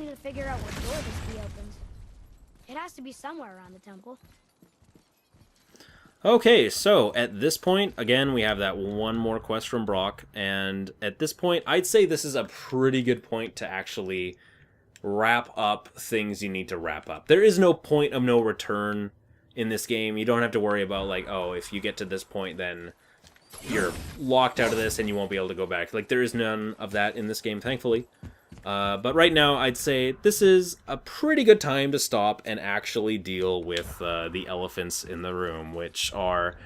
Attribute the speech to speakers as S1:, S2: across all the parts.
S1: need to figure out what door this key opens. It has to be somewhere around the temple.
S2: Okay, so at this point, again, we have that one more quest from Brok, and at this point, I'd say this is a pretty good point to actually wrap up things you need to wrap up. There is no point of no return in this game. You don't have to worry about, like, oh, if you get to this point, then you're locked out of this and you won't be able to go back. Like, there is none of that in this game, thankfully. But right now, I'd say this is a pretty good time to stop and actually deal with the elephants in the room, which are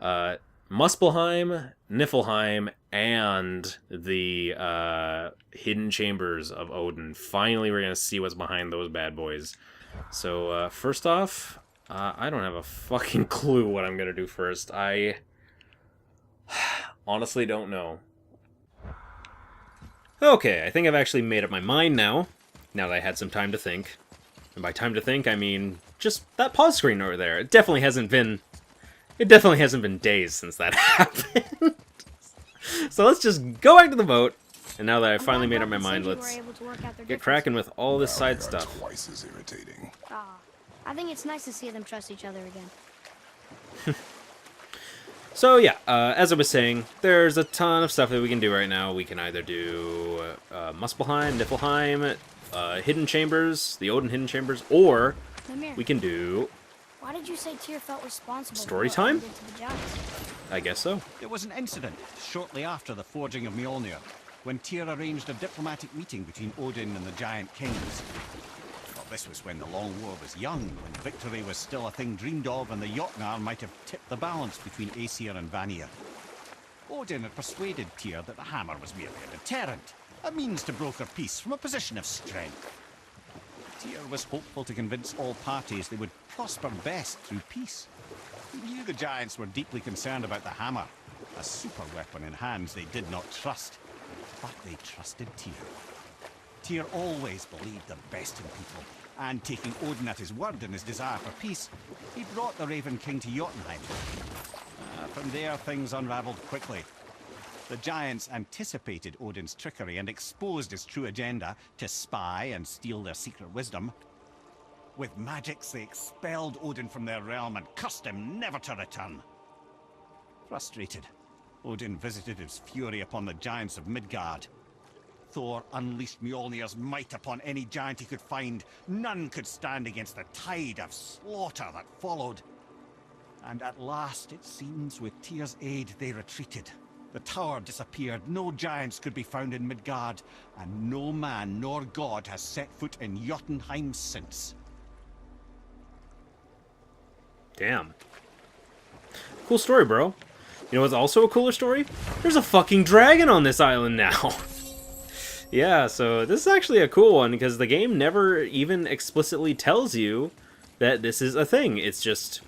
S2: Muspelheim, Niflheim, and the hidden chambers of Odin. Finally, we're going to see what's behind those bad boys. So, first off, I don't have a fucking clue what I'm going to do first. I honestly don't know. Okay, I think I've actually made up my mind now that I had some time to think. And by time to think, I mean just that pause screen over there. It definitely hasn't been days since that happened. So let's just go back to the boat. And now that I've finally made up my mind, let's get cracking with all this side stuff.
S3: Twice as irritating.
S1: I think it's nice to see them trust each other again.
S2: So yeah, as I was saying, there's a ton of stuff that we can do right now. We can either do Muspelheim, Niflheim, Hidden Chambers, the Odin Hidden Chambers, or we can do...
S1: Why did you say Tyr felt responsible
S2: story
S1: for what
S2: time?
S1: Odin did to the giants?
S2: I guess so.
S4: There was an incident shortly after the forging of Mjolnir, when Tyr arranged a diplomatic meeting between Odin and the giant kings. Well, this was when the Long War was young, when victory was still a thing dreamed of, and the Jotnar might have tipped the balance between Aesir and Vanir. Odin had persuaded Tyr that the hammer was merely a deterrent, a means to broker peace from a position of strength. Tyr was hopeful to convince all parties they would prosper best through peace. He knew the giants were deeply concerned about the hammer, a super weapon in hands they did not trust. But they trusted Tyr. Tyr always believed the best in people, and taking Odin at his word in his desire for peace, he brought the Raven King to Jotunheim. From there, things unraveled quickly. The giants anticipated Odin's trickery and exposed his true agenda to spy and steal their secret wisdom. With magics, they expelled Odin from their realm and cursed him never to return. Frustrated, Odin visited his fury upon the giants of Midgard. Thor unleashed Mjolnir's might upon any giant he could find. None could stand against the tide of slaughter that followed. And at last, it seems, with Tyr's aid, they retreated. The tower disappeared, no giants could be found in Midgard, and no man nor god has set foot in Jotunheim since.
S2: Damn. Cool story, bro. You know what's also a cooler story? There's a fucking dragon on this island now. Yeah, so this is actually a cool one, because the game never even explicitly tells you that this is a thing. It's just...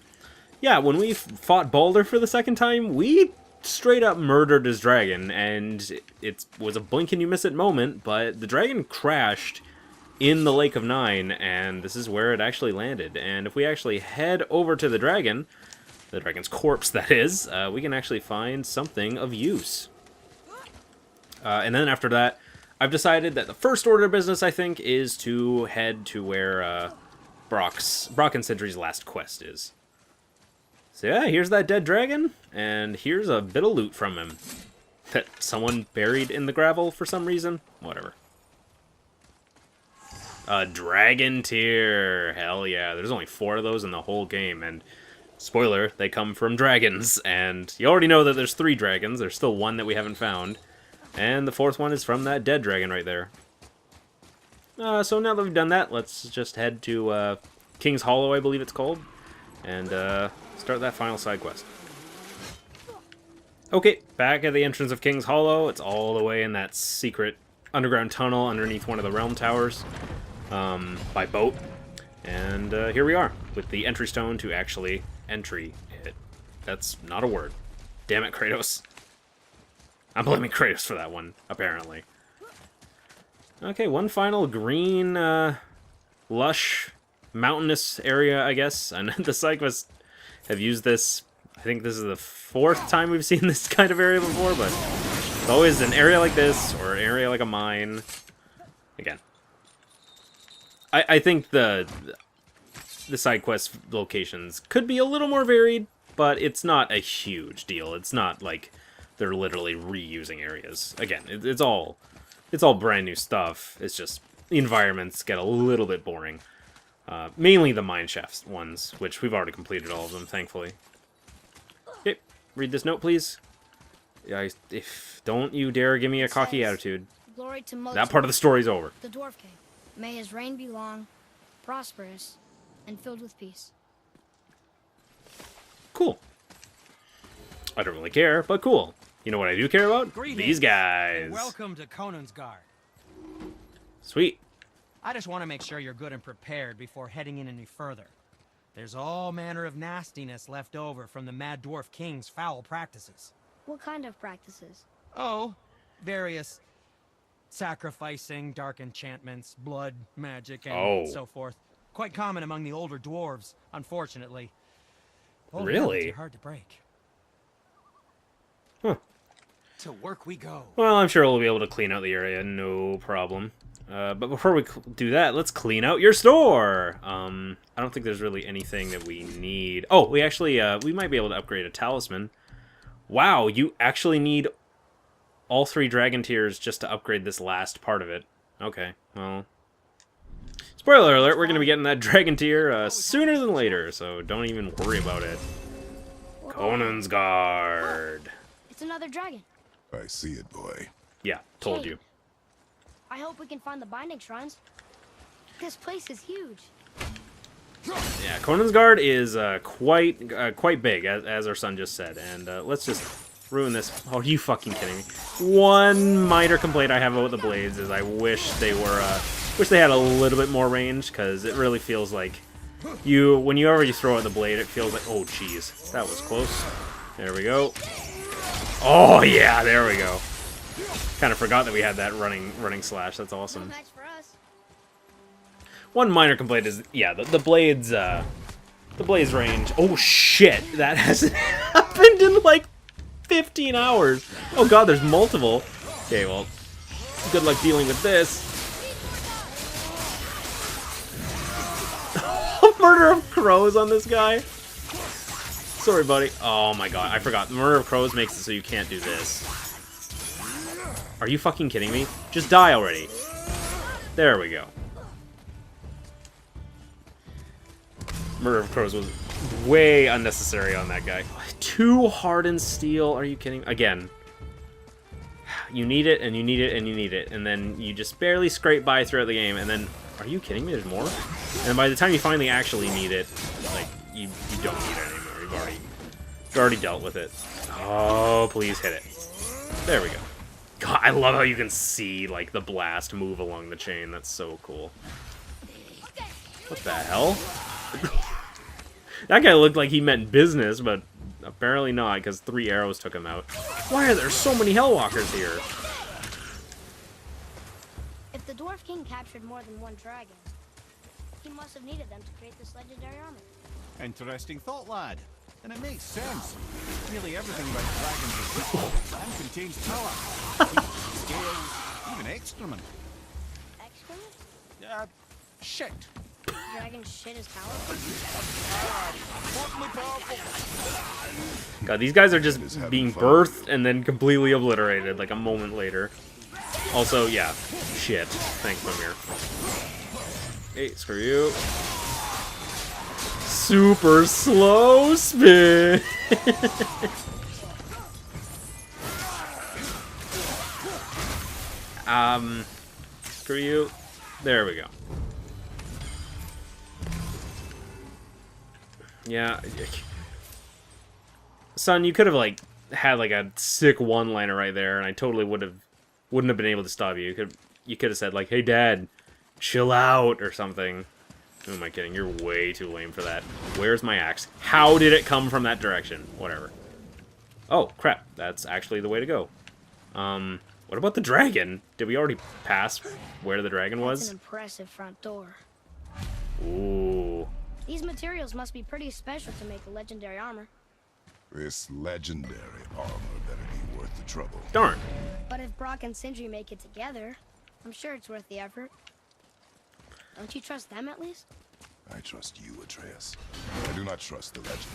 S2: yeah, when we fought Baldur for the second time, we straight up murdered his dragon, and it was a blink and you miss it moment, but the dragon crashed in the Lake of Nine, and this is where it actually landed. And if we actually head over to the dragon's corpse, that is, we can actually find something of use. And then after that, I've decided that the first order of business, I think, is to head to where Brok and Sindri's last quest is. So yeah, here's that dead dragon, and here's a bit of loot from him that someone buried in the gravel for some reason. Whatever. A dragon tear. Hell yeah. There's only 4 of those in the whole game, and spoiler, they come from dragons, and you already know that there's 3 dragons. There's still 1 that we haven't found, and the 4th one is from that dead dragon right there. So now that we've done that, let's just head to King's Hollow, I believe it's called, and start that final side quest. Okay, back at the entrance of King's Hollow. It's all the way in that secret underground tunnel underneath one of the realm towers by boat. And here we are with the entry stone to actually entry it. That's not a word. Damn it, Kratos. I'm blaming Kratos for that one, apparently. Okay, one final green, lush, mountainous area, I guess. And the side quests have used this. I think this is the 4th time we've seen this kind of area before, but it's always an area like this or an area like a mine. Again, I think the side quest locations could be a little more varied, but it's not a huge deal. It's not like they're literally reusing areas. Again, it's all brand new stuff. It's just the environments get a little bit boring. Mainly the mineshaft ones, which we've already completed all of them, thankfully. Okay, read this note, please. Yeah, don't you dare give me a cocky attitude.
S1: Glory to Most
S2: That part of the story's over.
S1: the Dwarf King. May his reign be long, prosperous, and filled with peace.
S2: Cool. I don't really care, but cool. You know what I do care about?
S3: Greetings.
S2: These guys.
S3: Welcome to Conan's Guard.
S2: Sweet.
S3: I just want to make sure you're good and prepared before heading in any further. There's all manner of nastiness left over from the Mad Dwarf King's foul practices.
S1: What kind of practices?
S3: Oh, various sacrificing, dark enchantments, blood, magic, and so forth. Quite common among the older dwarves, unfortunately. Old
S2: Really?
S3: habits are hard to break.
S2: Huh.
S3: To work we go.
S2: Well, I'm sure we'll be able to clean out the area, no problem. But before we do that, let's clean out your store! I don't think there's really anything that we need. Oh, we actually, we might be able to upgrade a talisman. Wow, you actually need all 3 dragon tiers just to upgrade this last part of it. Okay, well... Spoiler alert, we're going to be getting that dragon tier sooner than later, so don't even worry about it. Conan's Guard.
S1: It's another dragon.
S5: I see it, boy.
S2: Yeah, told you.
S1: I hope we can find the binding shrines. This place is huge.
S2: Yeah, Conan's Guard is quite big, as our son just said, and let's just ruin this. Oh, are you fucking kidding me? One minor complaint I have about the blades is I wish they were, wish they had a little bit more range, because it really feels like whenever you throw out the blade, it feels like, oh jeez, that was close. There we go. Oh yeah, there we go. Kind of forgot that we had that running slash. That's awesome.
S1: No match for us.
S2: One minor complaint is, yeah, the blades range. Oh shit, that hasn't happened in like 15 hours. Oh god, there's multiple. Okay, well, good luck dealing with this. Murder of crows on this guy. Sorry, buddy. Oh my god, I forgot. Murder of crows makes it so you can't do this. Are you fucking kidding me? Just die already. There we go. Murder of crows was way unnecessary on that guy. 2 hardened steel. Are you kidding? Again. You need it, and you need it, and you need it. And then you just barely scrape by throughout the game, and then... Are you kidding me? There's more? And by the time you finally actually need it, like, you don't need it anymore. You've already dealt with it. Oh, please hit it. There we go. God, I love how you can see, like, the blast move along the chain. That's so cool. What the hell? That guy looked like he meant business, but apparently not, because 3 arrows took him out. Why are there so many Hellwalkers here?
S1: If the Dwarf King captured more than 1 dragon, he must have needed them to create this legendary armor.
S4: Interesting thought, lad. And it makes sense. Nearly everything about dragons is visible and contains power. Scales, even excrement.
S1: Excrement?
S4: Shit.
S1: Dragon shit is powerful?
S2: God, these guys are just being birthed and then completely obliterated, like a moment later. Also, yeah, shit. Thanks, Mimir. Hey, screw you. Super slow spin! Screw you. There we go. Yeah. Son, you could have, like, had, like, a sick one-liner right there, and I totally wouldn't have been able to stop you. You could have said, like, hey, Dad, chill out, or something. Who am I kidding? You're way too lame for that. Where's my axe? How did it come from that direction? Whatever. Oh, crap. That's actually the way to go. What about the dragon? Did we already pass where the dragon was?
S1: That's an impressive front door.
S2: Ooh.
S1: These materials must be pretty special to make a legendary armor.
S5: This legendary armor better be worth the trouble.
S2: Darn.
S1: But if Brok and Sindri make it together, I'm sure it's worth the effort. Don't you trust them at least?
S5: I trust you, Atreus. I do not trust the legend.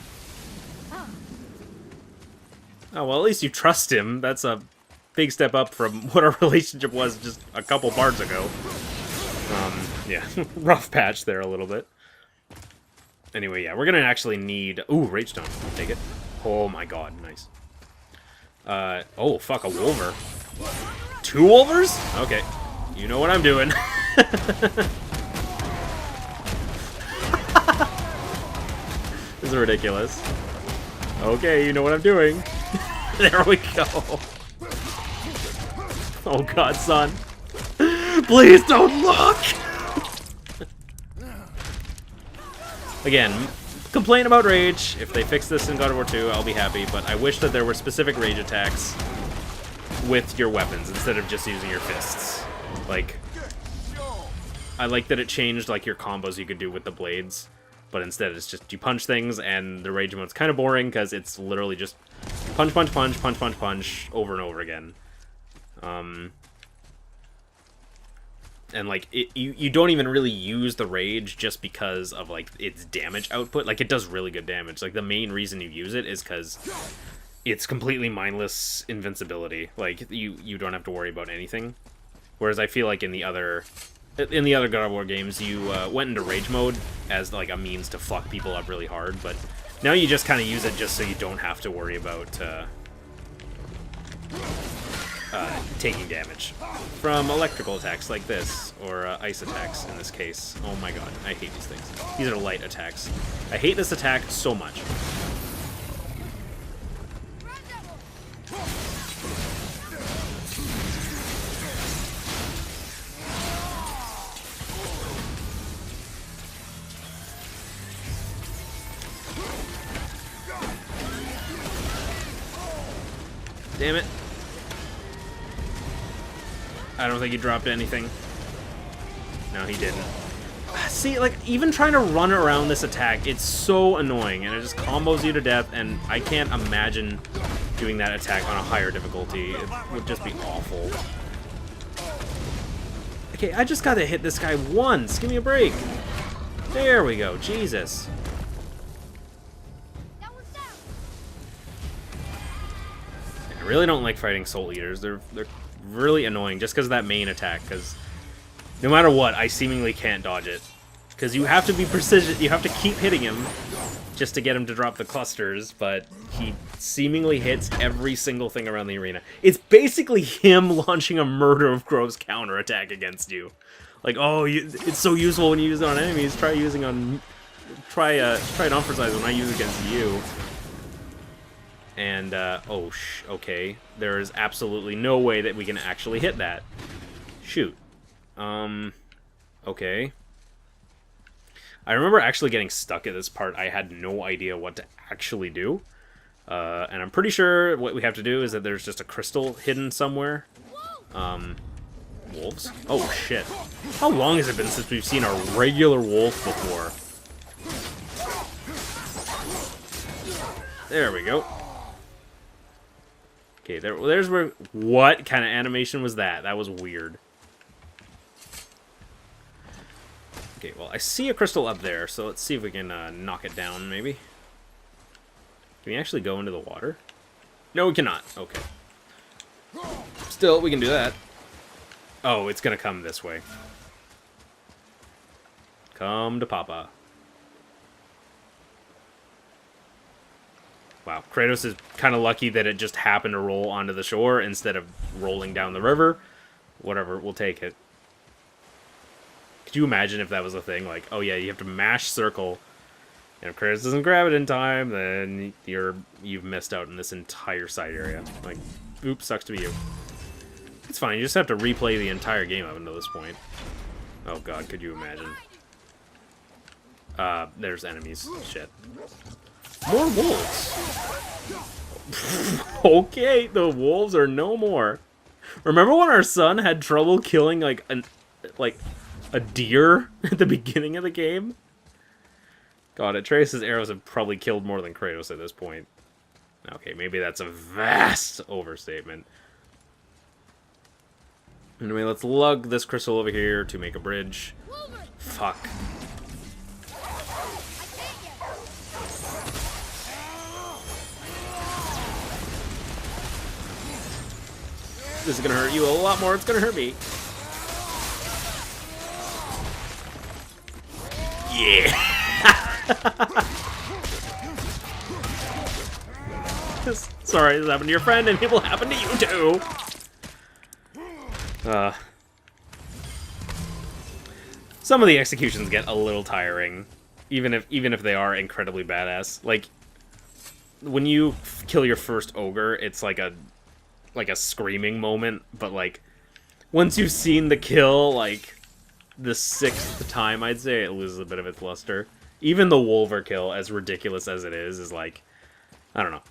S1: Oh.
S2: Oh, well, at least you trust him. That's a big step up from what our relationship was just a couple parts ago. Yeah, rough patch there a little bit. Anyway, yeah, we're gonna actually need... Ooh, Rage Stone. Take it. Oh my god, nice. Oh, fuck, a Wolver. 2 Wolvers? Okay. You know what I'm doing. This is ridiculous. Okay, you know what I'm doing. There we go. Oh god, son. Please don't look! Again, complain about rage. If they fix this in God of War 2, I'll be happy, but I wish that there were specific rage attacks with your weapons instead of just using your fists. Like, I like that it changed like your combos you could do with the blades, but instead it's just you punch things, and the rage mode's kind of boring because it's literally just punch, punch, punch, punch, punch, punch over and over again. And like you don't even really use the rage just because of like its damage output. Like it does really good damage. Like the main reason you use it is because it's completely mindless invincibility. Like you don't have to worry about anything. Whereas I feel like in the other God of War games, you went into rage mode as like a means to fuck people up really hard. But now you just kind of use it just so you don't have to worry about taking damage from electrical attacks like this, or ice attacks in this case. Oh my god, I hate these things. These are light attacks. I hate this attack so much. Damn it. I don't think he dropped anything. No, he didn't. See, like, even trying to run around this attack, it's so annoying, and it just combos you to death, and I can't imagine doing that attack on a higher difficulty. It would just be awful. Okay, I just gotta hit this guy once. Give me a break. There we go. Jesus. I really don't like fighting Soul Eaters. They're really annoying just because of that main attack, because no matter what, I seemingly can't dodge it. Because you have to be precision, you have to keep hitting him just to get him to drop the clusters, but he seemingly hits every single thing around the arena. It's basically him launching a Murder of Crows counterattack against you. Like, oh, it's so useful when you use it on enemies, try it on for size when I use it against you. And, okay. There is absolutely no way that we can actually hit that. Shoot. Okay. I remember actually getting stuck at this part. I had no idea what to actually do. And I'm pretty sure what we have to do is that there's just a crystal hidden somewhere. Wolves? Oh, shit. How long has it been since we've seen a regular wolf before? There we go. Okay, there's where... What kind of animation was that? That was weird. Okay, well, I see a crystal up there, so let's see if we can knock it down, maybe. Can we actually go into the water? No, we cannot. Okay. Still, we can do that. Oh, it's gonna come this way. Come to Papa. Wow, Kratos is kind of lucky that it just happened to roll onto the shore instead of rolling down the river. Whatever, we'll take it. Could you imagine if that was a thing? Like, oh yeah, you have to mash circle, and if Kratos doesn't grab it in time, then you've missed out in this entire side area. Like, oops, sucks to be you. It's fine, you just have to replay the entire game up until this point. Oh god, could you imagine? There's enemies. Shit. More wolves! Okay, the wolves are no more. Remember when our son had trouble killing, like, a deer at the beginning of the game? God, Atreus' arrows have probably killed more than Kratos at this point. Okay, maybe that's a vast overstatement. Anyway, let's lug this crystal over here to make a bridge. Fuck. This is gonna hurt you a lot more. It's gonna hurt me. Yeah. Sorry, this happened to your friend, and it will happen to you too. Some of the executions get a little tiring, even if they are incredibly badass. Like when you kill your first ogre, it's like a screaming moment, but like once you've seen the kill like the 6th time, I'd say it loses a bit of its luster. Even the Wolver kill, as ridiculous as it is like, I don't know.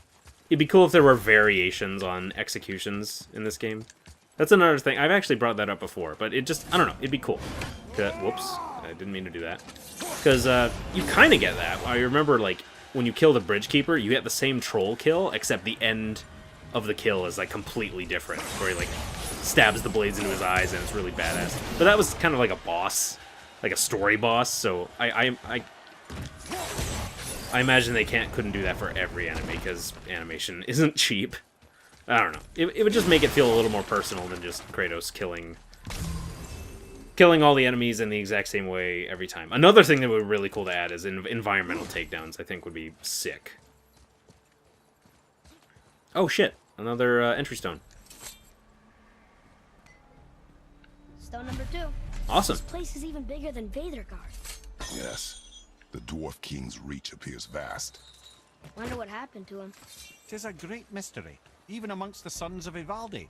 S2: It'd be cool if there were variations on executions in this game. That's another thing. I've actually brought that up before, but it just, I don't know, it'd be cool. Whoops, I didn't mean to do that. Because you kind of get that. I remember, like, when you kill the Bridgekeeper, you get the same troll kill, except the end of the kill is, like, completely different. Where he, like, stabs the blades into his eyes, and it's really badass. But that was kind of like a boss, like a story boss, so I imagine they couldn't do that for every enemy, because animation isn't cheap. I don't know. It would just make it feel a little more personal than just Kratos killing all the enemies in the exact same way every time. Another thing that would be really cool to add is environmental takedowns, I think would be sick. Oh shit, another entry stone.
S1: Stone number 2.
S2: Awesome.
S1: This place is even bigger than Vadergard.
S5: Yes. The Dwarf King's reach appears vast.
S1: Wonder what happened to him.
S4: 'Tis a great mystery, even amongst the sons of Ivaldi.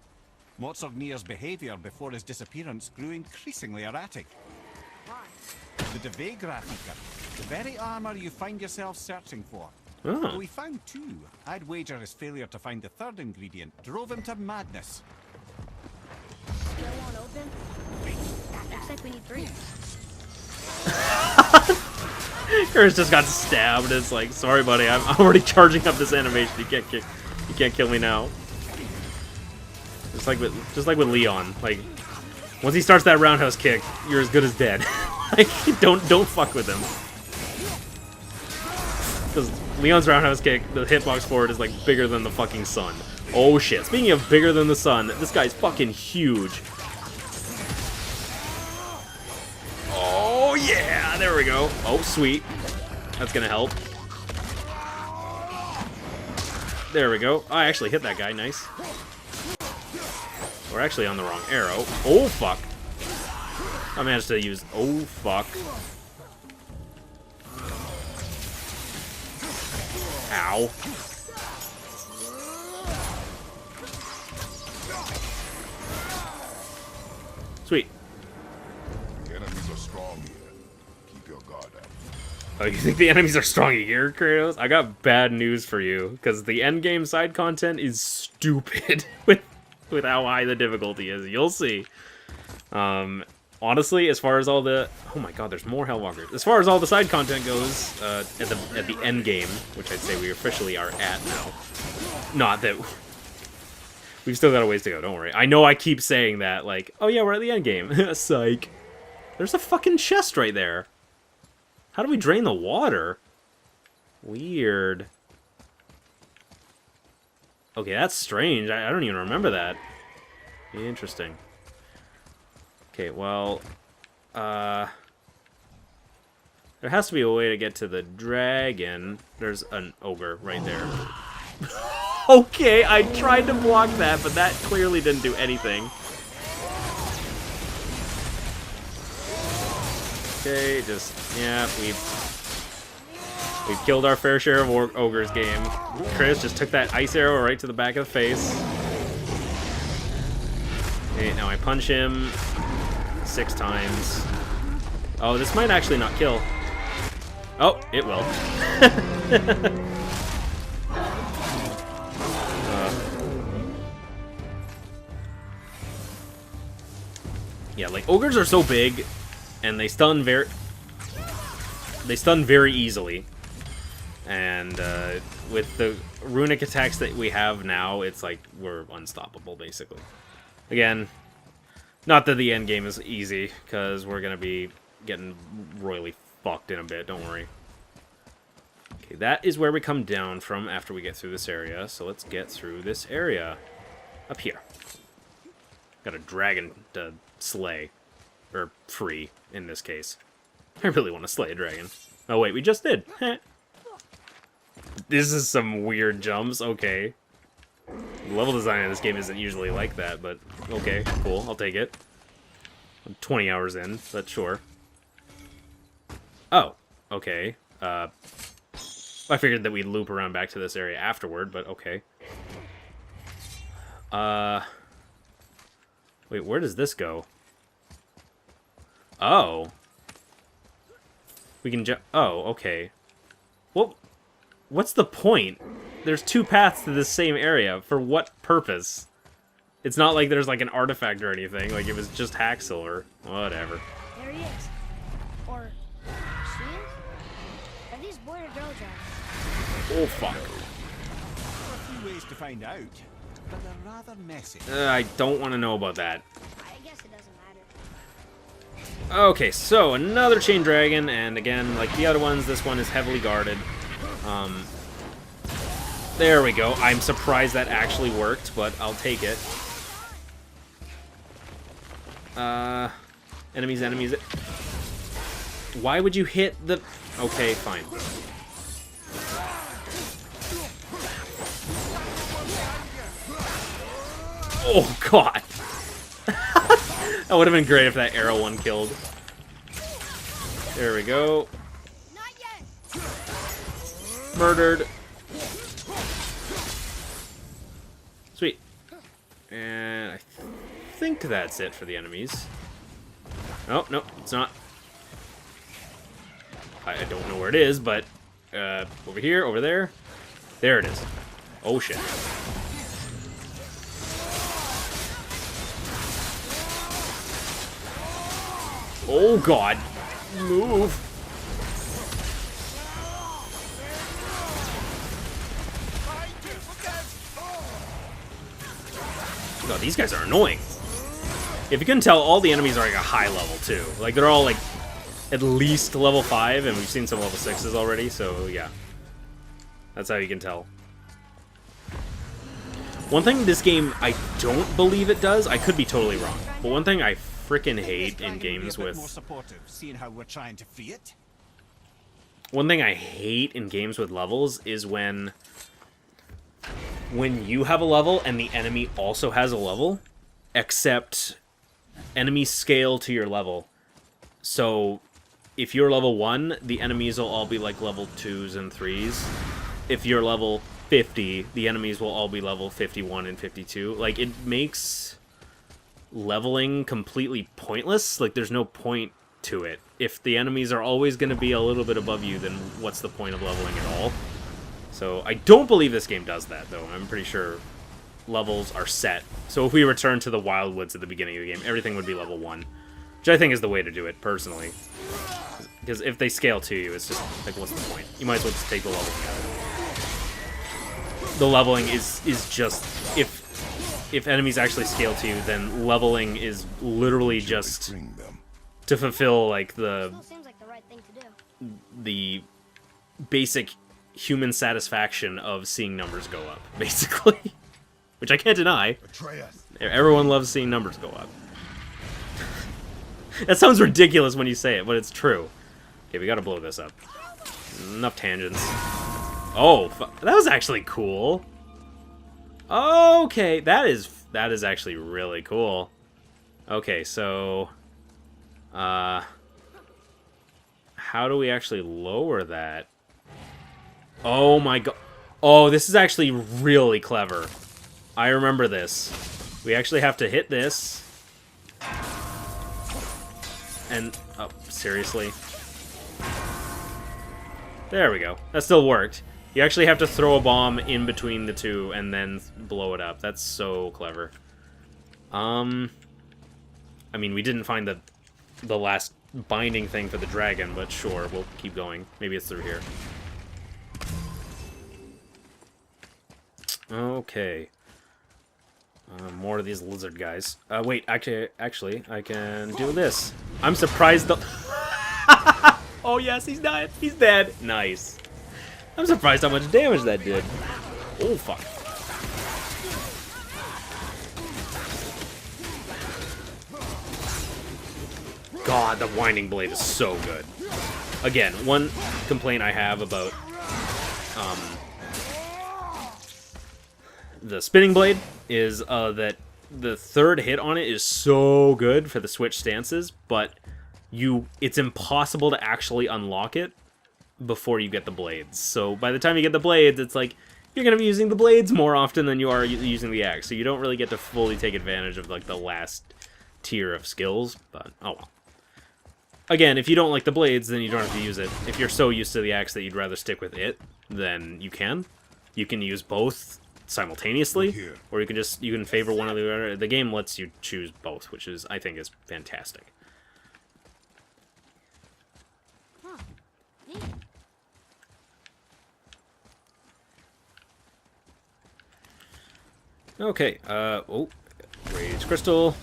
S4: Motsognir's behavior before his disappearance grew increasingly erratic.
S1: Why?
S4: The Devegrafiker, the very armor you find yourself searching for.
S2: Oh.
S4: Though we found 2, I'd wager his failure to find the 3rd ingredient drove him to madness.
S1: Still won't open? Looks like we need 3.
S2: Curtis just got stabbed. It's like, sorry, buddy, I'm already charging up this animation. You can't kill me now. Just like with Leon, like once he starts that roundhouse kick, you're as good as dead. Like, don't fuck with him. Because Leon's roundhouse kick, the hitbox for it is like bigger than the fucking sun. Oh shit! Speaking of bigger than the sun, this guy's fucking huge. Oh yeah, there we go. Oh sweet, that's gonna help. There we go. I actually hit that guy. Nice. We're actually on the wrong arrow. Oh fuck! I managed to use. Oh fuck! Ow! Sweet.
S5: The enemies are strong here. Keep your guard up.
S2: Oh, you think the enemies are strong here, Kratos? I got bad news for you, because the endgame side content is stupid with how high the difficulty is. You'll see. Honestly, as far as all the... Oh my god, there's more Hellwalkers. As far as all the side content goes, at the end game, which I'd say we officially are at now. Not that... We've still got a ways to go, don't worry. I know I keep saying that, like, oh yeah, we're at the end game. Psych. There's a fucking chest right there. How do we drain the water? Weird. Okay, that's strange. I don't even remember that. Interesting. Okay, well... there has to be a way to get to the dragon. There's an ogre right there. Okay, I tried to block that, but that clearly didn't do anything. Okay, just... Yeah, we've killed our fair share of ogres game. Chris just took that ice arrow right to the back of the face. Okay, now I punch him 6 times. Oh, this might actually not kill. Oh, it will. Yeah, like, ogres are so big, and they stun very easily. And with the runic attacks that we have now, it's like we're unstoppable, basically. Again, not that the end game is easy, because we're gonna be getting royally fucked in a bit, don't worry. Okay, that is where we come down from after we get through this area, so let's get through this area. Up here. Got a dragon to slay. Or free, in this case. I really want to slay a dragon. Oh wait, we just did. This is some weird jumps, okay. Level design in this game isn't usually like that, but okay, cool, I'll take it. I'm 20 hours in, but sure. Oh, okay. I figured that we'd loop around back to this area afterward, but okay. Wait, where does this go? Oh. We can jump. Oh, okay. What's the point? There's two paths to this same area. For what purpose? It's not like there's like an artifact or anything. Like it was just Haxel or whatever.
S1: There he is. Or she is? Are these boy or girl dragons?
S2: Oh fuck.
S4: There are a few ways to find out, but they're rather messy.
S2: I don't want to know about that.
S1: I guess it doesn't matter.
S2: Okay, so another chain dragon, and again, like the other ones, this one is heavily guarded. There we go. I'm surprised that actually worked, but I'll take it. Enemies, enemies. Why would you hit the... Okay, fine. Oh, God. That would have been great if that arrow one killed. There we go.
S1: Not yet.
S2: Murdered. Sweet. And I think that's it for the enemies. Oh, no, it's not. I don't know where it is, but over here, over there. There it is. Oh, shit. Oh, God. Move. No, these guys are annoying. If you can tell, all the enemies are like a high level, too. Like, they're all, like, at least level 5, and we've seen some level 6s already, so, yeah. That's how you can tell. One thing this game I don't believe it does, I could be totally wrong, but one thing I freaking hate in games with...
S4: more supportive, seeing how we're trying to free it.
S2: One thing I hate in games with levels is when you have a level and the enemy also has a level, except enemies scale to your level. So if you're level 1, the enemies will all be like level 2s and 3s. If you're level 50, the enemies will all be level 51 and 52. Like, it makes leveling completely pointless. Like, there's no point to it. If the enemies are always going to be a little bit above you, then what's the point of leveling at all? So I don't believe this game does that, though. I'm pretty sure levels are set. So if we return to the Wildwoods at the beginning of the game, everything would be level 1. Which I think is the way to do it, personally. Because if they scale to you, it's just, like, what's the point? You might as well just take the leveling out. The leveling is just... If enemies actually scale to you, then leveling is literally just to fulfill, like,
S1: Still seems like the right thing to do.
S2: the basic human satisfaction of seeing numbers go up, basically. Which I can't deny. Everyone loves seeing numbers go up. That sounds ridiculous when you say it, but it's true. Okay, we gotta blow this up. Enough tangents. Oh, that was actually cool. Okay, that is actually really cool. Okay, so... how do we actually lower that? Oh my god. Oh, this is actually really clever. I remember this. We actually have to hit this. And... oh, seriously? There we go. That still worked. You actually have to throw a bomb in between the two and then blow it up. That's so clever. I mean, we didn't find the last binding thing for the dragon, but sure, we'll keep going. Maybe it's through here. Okay. More of these lizard guys. Wait, actually, I can do this. I'm surprised the... Oh, yes, he's dying. He's dead. Nice. I'm surprised how much damage that did. Oh, fuck. God, the Winding Blade is so good. Again, one complaint I have about the Spinning Blade is that the third hit on it is so good for the switch stances, but it's impossible to actually unlock it before you get the blades. So by the time you get the blades, it's like you're going to be using the blades more often than you are using the axe. So you don't really get to fully take advantage of like the last tier of skills, but oh well. Again, if you don't like the blades, then you don't have to use it. If you're so used to the axe that you'd rather stick with it, then you can. You can use both simultaneously, or you can favor one or the other. The game lets you choose both, which is, I think, is fantastic.
S1: Huh. Neat.
S2: Okay, oh, Rage Crystal.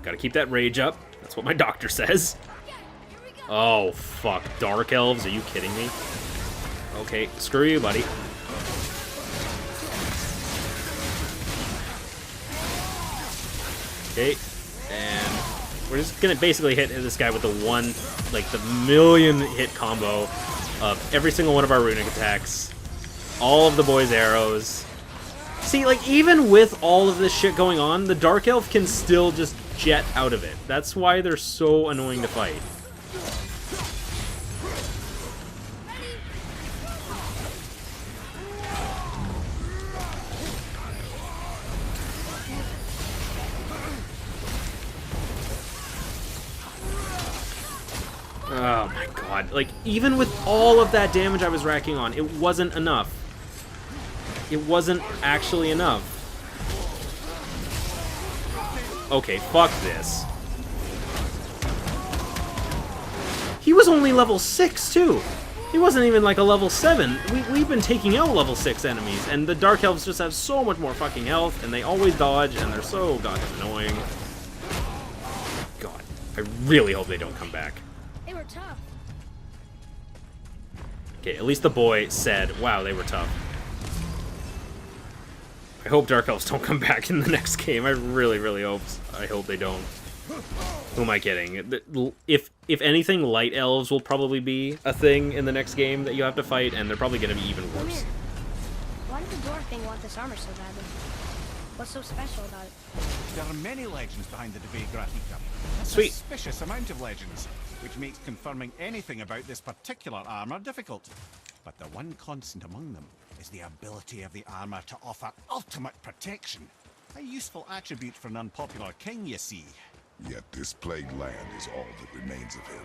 S2: Gotta keep that rage up. That's what my doctor says. Oh, fuck. Dark Elves? Are you kidding me? Okay, screw you, buddy. Okay, and we're just gonna basically hit this guy with the one, like, the million hit combo of every single one of our runic attacks, all of the boys' arrows. See, like, even with all of this shit going on, the Dark Elf can still just jet out of it. That's why they're so annoying to fight. Oh my god, like, even with all of that damage I was racking on, it wasn't enough. It wasn't actually enough. Okay, fuck this. He was only level 6, too! He wasn't even like a level 7. We've been taking out level 6 enemies, and the Dark Elves just have so much more fucking health, and they always dodge, and they're so goddamn annoying. God, I really hope they don't come back.
S1: They were tough.
S2: Okay, at least the boy said, wow, they were tough. I hope Dark Elves don't come back in the next game. I really, really I hope they don't. Who am I kidding? If anything, Light Elves will probably be a thing in the next game that you have to fight, and they're probably going to be even
S1: Come
S2: worse.
S1: here. Why did the Dwarf thing want this armor so badly? What's so special about it?
S4: There are many legends behind the debate graffiti. A
S2: Sweet.
S4: suspicious amount of legends, which makes confirming anything about this particular armor difficult. But the one constant among them is the ability of the armor to offer ultimate protection. A useful attribute for an unpopular king, you see.
S5: Yet this plagued land is all that remains of him.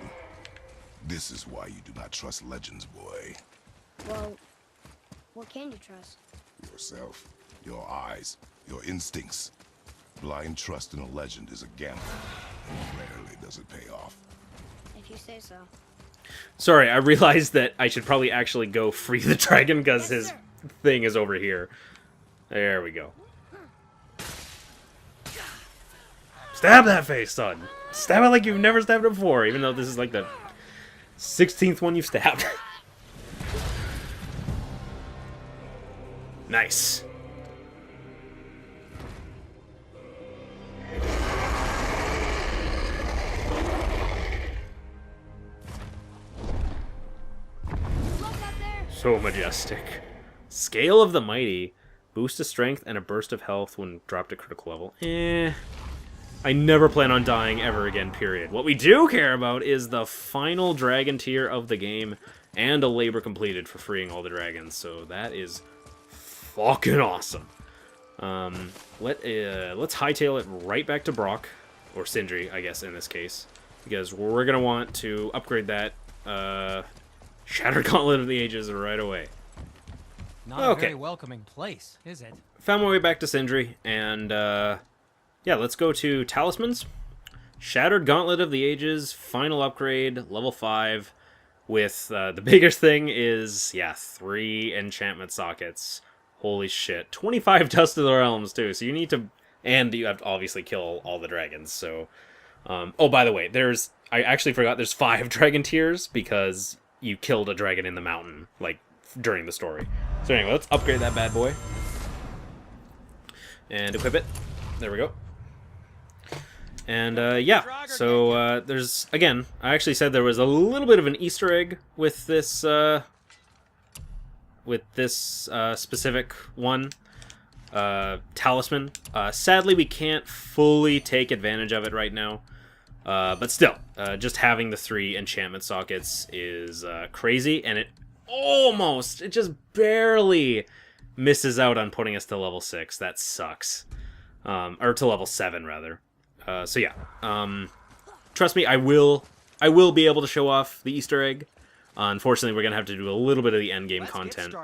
S5: This is why you do not trust legends, boy.
S1: Well, what can you trust?
S5: Yourself, your eyes, your instincts. Blind trust in a legend is a gamble, and rarely does it pay off.
S1: If you say so.
S2: Sorry, I realized that I should probably actually go free the dragon because his thing is over here. There we go. Stab that face, son! Stab it like you've never stabbed it before, even though this is like the 16th one you've stabbed. Nice.
S1: Look up there!
S2: So majestic. Scale of the Mighty. Boost of strength and a burst of health when dropped to critical level. I never plan on dying ever again, period. What we do care about is the final dragon tier of the game and a labor completed for freeing all the dragons. So that is fucking awesome. Let's hightail it right back to Brok, or Sindri, I guess, in this case. Because we're going to want to upgrade that Shattered Gauntlet of the Ages right away.
S3: Not a very welcoming place, is it?
S2: Found my way back to Sindri, and yeah, let's go to Talismans. Shattered Gauntlet of the Ages, final upgrade, level 5, with the biggest thing is, yeah, 3 enchantment sockets. Holy shit. 25 Dust of the Realms, too, so you need to... And you have to obviously kill all the dragons, so... oh, by the way, I actually forgot there's 5 dragon tiers because you killed a dragon in the mountain, like, during the story. So anyway, let's upgrade that bad boy. And equip it. There we go. And, yeah, so, there's, again, I actually said there was a little bit of an Easter egg with this, specific one, talisman. Sadly, we can't fully take advantage of it right now, but still, just having the 3 enchantment sockets is, crazy, and it just barely misses out on putting us to level 6. That sucks. Or to level 7, rather. So yeah, trust me, I will be able to show off the Easter egg. Unfortunately, we're gonna have to do a little bit of the end game content,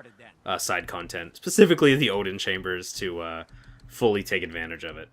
S2: side content, specifically the Odin chambers, to fully take advantage of it.